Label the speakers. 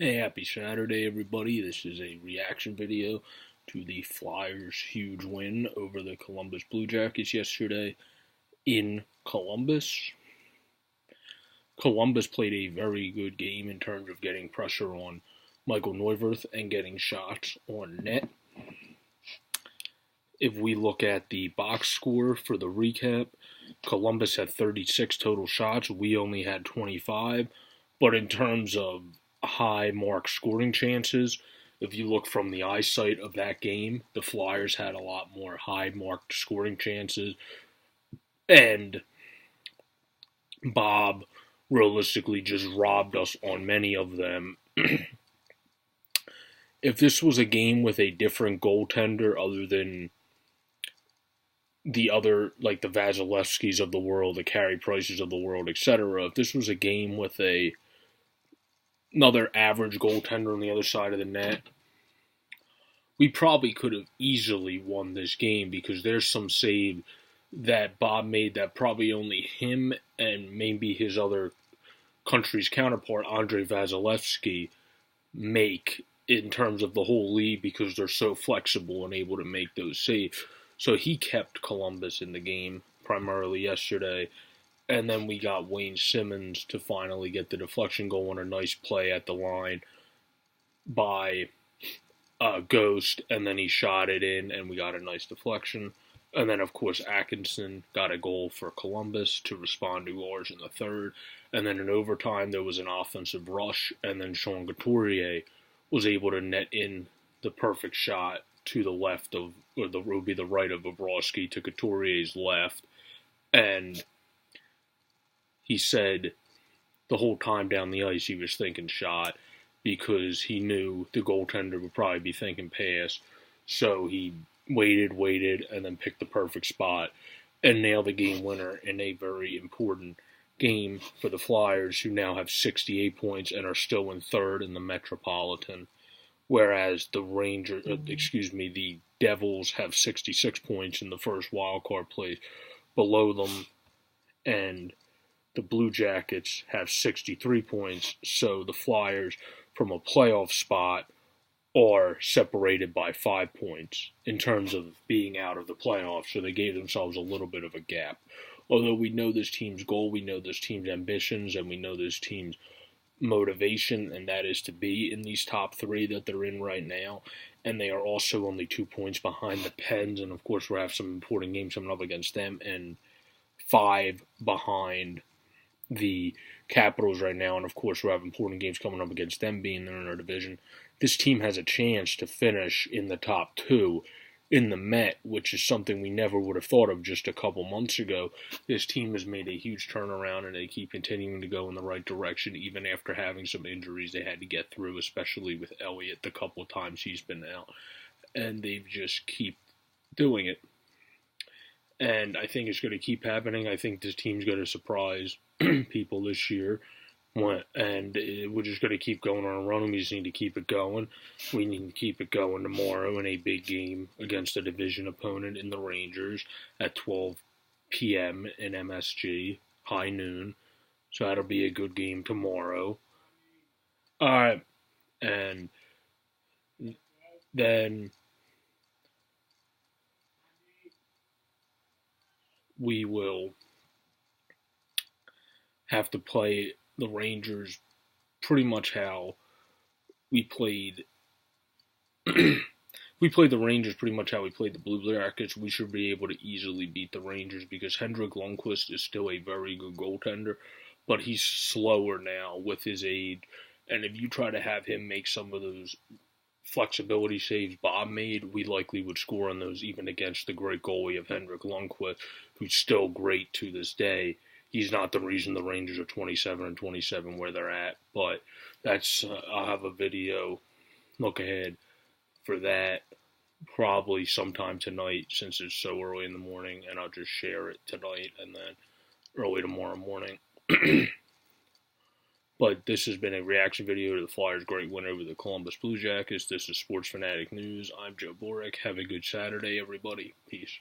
Speaker 1: Hey, happy Saturday, everybody. This is a reaction video to the Flyers' huge win over the Columbus Blue Jackets yesterday in Columbus. Columbus played a very good game in terms of getting pressure on Michael Neuwirth and getting shots on net. If we look at the box score for the recap, Columbus had 36 total shots. We only had 25. But in terms of high mark scoring chances, if you look from the eyesight of that game, the Flyers had a lot more high marked scoring chances. And Bob realistically just robbed us on many of them. If this was a game with a different goaltender other than the other, like the Vasilevskis of the world, the Carey Prices of the world, etc., if this was a game with another average goaltender on the other side of the net, we probably could have easily won this game because there's some save that Bob made that probably only him and maybe his other country's counterpart, Andrei Vasilevsky, make in terms of the whole league because they're so flexible and able to make those saves. So he kept Columbus in the game primarily yesterday. And then we got Wayne Simmonds to finally get the deflection goal on a nice play at the line by Ghost, and then he shot it in, and we got a nice deflection. And then, of course, Atkinson got a goal for Columbus to respond to ours in the third. And then in overtime, there was an offensive rush, and then Sean Couturier was able to net in the perfect shot to the left of, or the would be the right of Bobrovsky to Couturier's left. And he said the whole time down the ice he was thinking shot because he knew the goaltender would probably be thinking pass. So he waited, and then picked the perfect spot and nailed the game winner in a very important game for the Flyers, who now have 68 points and are still in third in the Metropolitan, whereas the Devils have 66 points in the first wild card place below them, and the Blue Jackets have 63 points, so the Flyers, from a playoff spot, are separated by 5 points in terms of being out of the playoffs, so they gave themselves a little bit of a gap. Although we know this team's goal, we know this team's ambitions, and we know this team's motivation, and that is to be in these top three that they're in right now. And they are also only 2 points behind the Pens, and of course we'll have some important games coming up against them, and 5 behind the Capitals right now, and of course we'll have important games coming up against them being there in our division. This team has a chance to finish in the top 2 in the Met, which is something we never would have thought of just a couple months ago. This team has made a huge turnaround, and they keep continuing to go in the right direction, even after having some injuries they had to get through, especially with Elliott the couple of times he's been out. And they've just keep doing it. And I think it's going to keep happening. I think this team's going to surprise people this year. And we're just going to keep going on a run. We just need to keep it going. We need to keep it going tomorrow in a big game against a division opponent in the Rangers at 12 p.m. in MSG, high noon. So that'll be a good game tomorrow. All right. And then we will have to play the Rangers pretty much how we played. We played the Rangers pretty much how we played the Blue Jackets. We should be able to easily beat the Rangers because Henrik Lundqvist is still a very good goaltender, but he's slower now with his age. And if you try to have him make some of those flexibility saves Bob made, we likely would score on those even against the great goalie of Henrik Lundqvist, who's still great to this day. He's not the reason the Rangers are 27-27 where they're at, but that's I'll have a video look ahead for that probably sometime tonight since it's so early in the morning, and I'll just share it tonight and then early tomorrow morning. But this has been a reaction video to the Flyers' great win over the Columbus Blue Jackets. This is Sports Fanatic News. I'm Joe Borek. Have a good Saturday, everybody. Peace.